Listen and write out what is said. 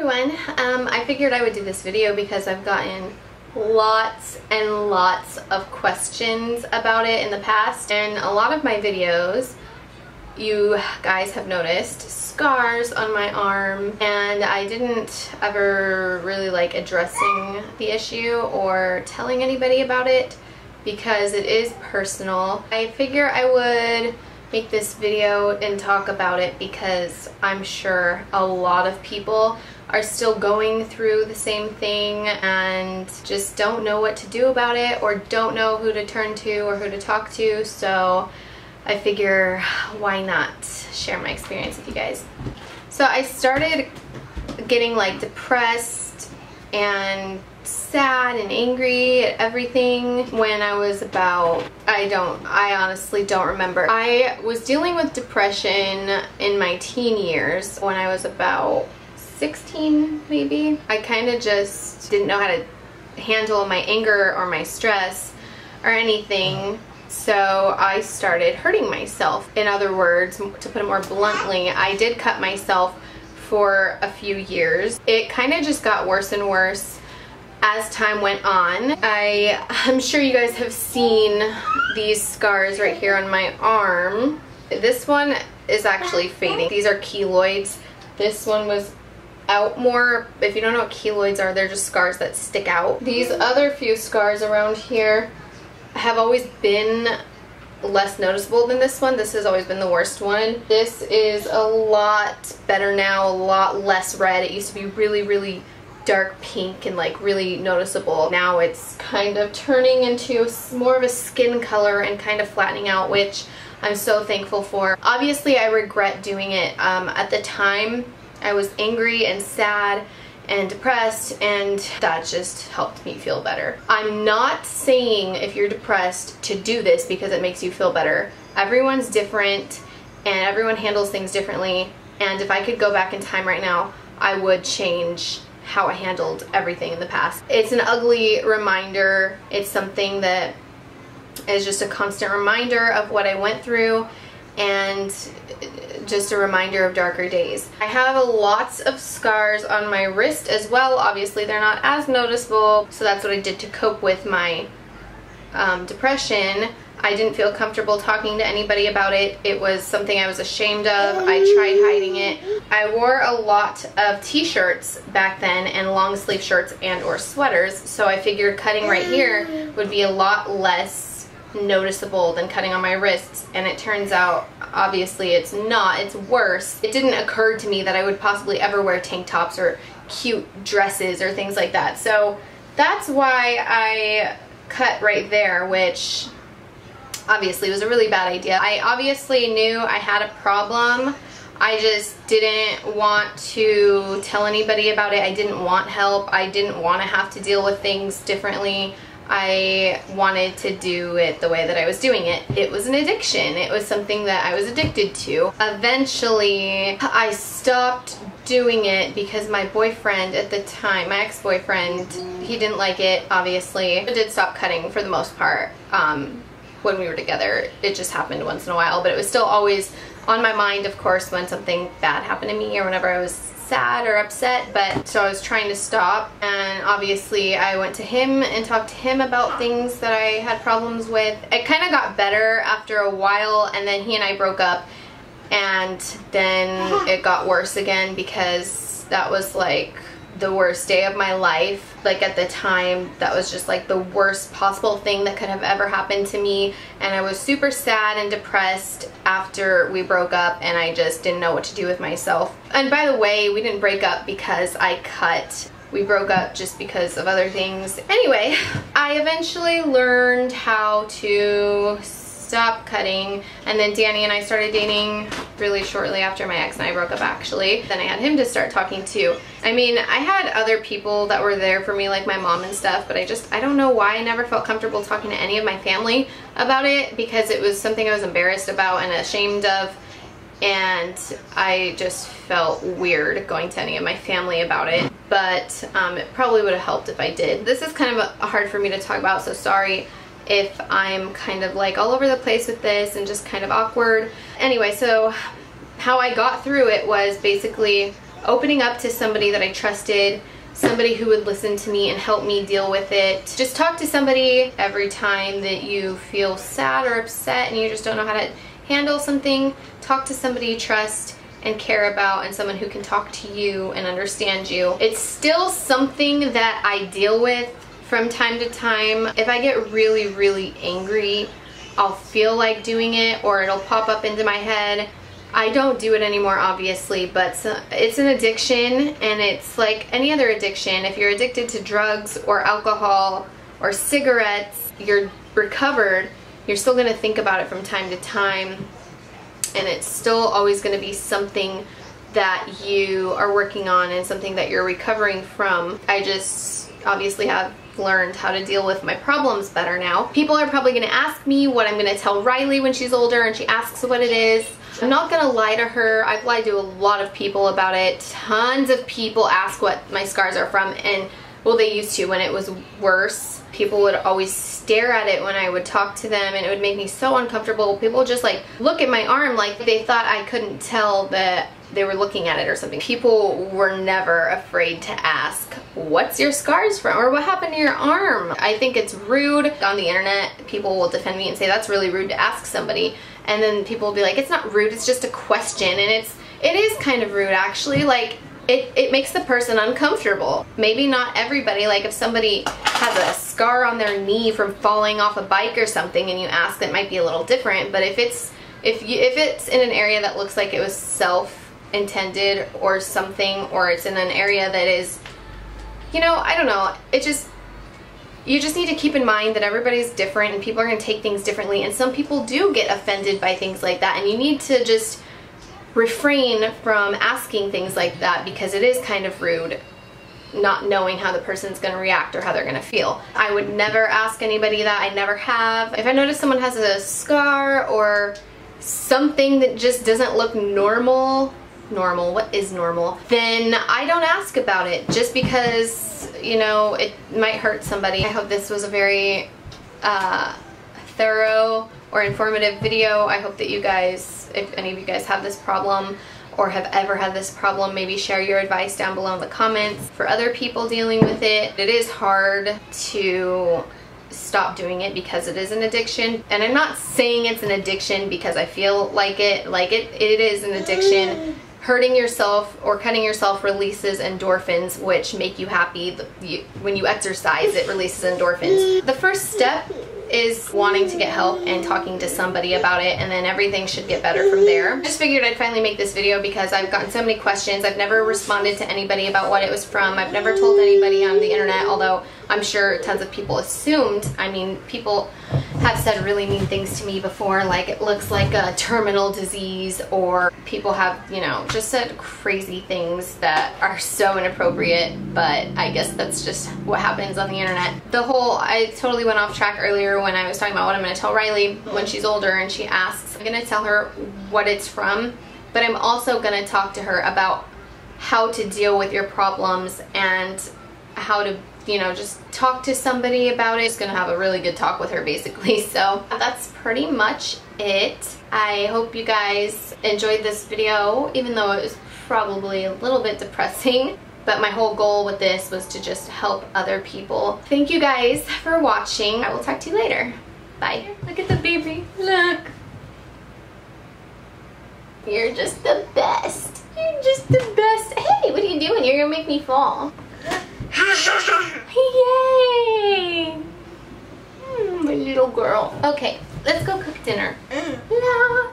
everyone. I figured I would do this video because I've gotten lots and lots of questions about it in the past, and a lot of my videos you guys have noticed scars on my arm, and I didn't ever really like addressing the issue or telling anybody about it because it is personal. I figure I would make this video and talk about it because I'm sure a lot of people are still going through the same thing and just don't know what to do about it or don't know who to turn to or who to talk to, so I figure why not share my experience with you guys. So I started getting like depressed and sad and angry at everything when I was about, I honestly don't remember. I was dealing with depression in my teen years when I was about 16 maybe. I kind of just didn't know how to handle my anger or my stress or anything, so I started hurting myself. In other words, to put it more bluntly, I did cut myself for a few years. It kind of just got worse and worse as time went on. I'm sure you guys have seen these scars right here on my arm. This one is actually fading. These are keloids. This one was out more. If you don't know what keloids are, they're just scars that stick out. These other few scars around here have always been less noticeable than this one. This has always been the worst one. This is a lot better now, a lot less red. It used to be really dark pink and like really noticeable. Now it's kind of turning into more of a skin color and kind of flattening out, which I'm so thankful for. Obviously I regret doing it. At the time I was angry and sad and depressed, and that just helped me feel better. I'm not saying if you're depressed to do this because it makes you feel better. Everyone's different and everyone handles things differently, and if I could go back in time right now, I would change how I handled everything in the past. It's an ugly reminder. It's something that is just a constant reminder of what I went through and just a reminder of darker days. I have lots of scars on my wrist as well. Obviously they're not as noticeable, so that's what I did to cope with my depression. I didn't feel comfortable talking to anybody about it. It was something I was ashamed of. I tried hiding it. I wore a lot of t-shirts back then and long sleeve shirts and or sweaters, so I figured cutting right here would be a lot less noticeable than cutting on my wrists, and it turns out obviously it's not. It's worse. It didn't occur to me that I would possibly ever wear tank tops or cute dresses or things like that, so that's why I cut right there, which obviously was a really bad idea. I obviously knew I had a problem. I just didn't want to tell anybody about it. I didn't want help. I didn't want to have to deal with things differently. I wanted to do it the way that I was doing it. It was an addiction. It was something that I was addicted to. Eventually, I stopped doing it because my boyfriend at the time, my ex-boyfriend, he didn't like it, obviously. I did stop cutting for the most part when we were together. It just happened once in a while, but it was still always on my mind, of course, when something bad happened to me or whenever I was sad or upset. But so I was trying to stop, and obviously I went to him and talked to him about things that I had problems with. It kind of got better after a while, and then he and I broke up, and then it got worse again because that was like the worst day of my life. Like at the time, that was just like the worst possible thing that could have ever happened to me, and I was super sad and depressed after we broke up, and I just didn't know what to do with myself. And by the way, we didn't break up because I cut. We broke up just because of other things. Anyway, I eventually learned how to stop cutting, and then Danny and I started dating really shortly after my ex and I broke up, actually. Then I had him to start talking to. I mean, I had other people that were there for me, like my mom and stuff, but I don't know why I never felt comfortable talking to any of my family about it, because it was something I was embarrassed about and ashamed of, and I just felt weird going to any of my family about it. But it probably would have helped if I did. This is kind of hard for me to talk about, so sorry if I'm kind of like all over the place with this and just kind of awkward. Anyway, so how I got through it was basically opening up to somebody that I trusted, somebody who would listen to me and help me deal with it. Just talk to somebody every time that you feel sad or upset and you just don't know how to handle something. Talk to somebody you trust and care about, and someone who can talk to you and understand you. It's still something that I deal with from time to time. If I get really, really angry, I'll feel like doing it, or it'll pop up into my head. I don't do it anymore, obviously, but it's an addiction, and it's like any other addiction. If you're addicted to drugs or alcohol or cigarettes, you're recovered, you're still going to think about it from time to time, and it's still always going to be something that you are working on and something that you're recovering from. I just obviously have learned how to deal with my problems better now. People are probably going to ask me what I'm going to tell Riley when she's older and she asks what it is. I'm not going to lie to her. I've lied to a lot of people about it. Tons of people ask what my scars are from, and well, they used to when it was worse. People would always stare at it when I would talk to them, and it would make me so uncomfortable. People would just like look at my arm like they thought I couldn't tell that they were looking at it or something. People were never afraid to ask, what's your scars from, or what happened to your arm? I think it's rude. On the internet, people will defend me and say that's really rude to ask somebody, and then people will be like, it's not rude, it's just a question. And it is kind of rude, actually. Like, it makes the person uncomfortable. Maybe not everybody, like if somebody has a scar on their knee from falling off a bike or something and you ask, that might be a little different. But if it's in an area that looks like it was self-intended or something, or it's in an area that is, you know, I don't know, you just need to keep in mind that everybody's different and people are going to take things differently, and some people do get offended by things like that, and you need to just refrain from asking things like that, because it is kind of rude not knowing how the person's going to react or how they're going to feel. I would never ask anybody that. I never have. If I notice someone has a scar or something that just doesn't look normal, what is normal, then I don't ask about it, just because, you know, it might hurt somebody. I hope this was a very thorough or informative video. I hope that you guys, if any of you guys have this problem or have ever had this problem, maybe share your advice down below in the comments for other people dealing with it. It is hard to stop doing it because it is an addiction, and I'm not saying it's an addiction because I feel like it. It is an addiction. Hurting yourself or cutting yourself releases endorphins, which make you happy. When you exercise, it releases endorphins. The first step is wanting to get help and talking to somebody about it, and then everything should get better from there. I just figured I'd finally make this video because I've gotten so many questions. I've never responded to anybody about what it was from. I've never told anybody on the internet, although I'm sure tons of people assumed. I mean, people have said really mean things to me before, like it looks like a terminal disease, or people have, you know, just said crazy things that are so inappropriate, but I guess that's just what happens on the internet. I totally went off track earlier when I was talking about what I'm going to tell Riley when she's older and she asks. I'm going to tell her what it's from, but I'm also going to talk to her about how to deal with your problems and how to, you know, just talk to somebody about it. Just gonna have a really good talk with her, basically. So that's pretty much it. I hope you guys enjoyed this video, even though it was probably a little bit depressing. But my whole goal with this was to just help other people. Thank you guys for watching. I will talk to you later. Bye. Look at the baby. Look. You're just the best. You're just the best. Hey, what are you doing? You're gonna make me fall. Yay! My little girl. Okay, let's go cook dinner. Love.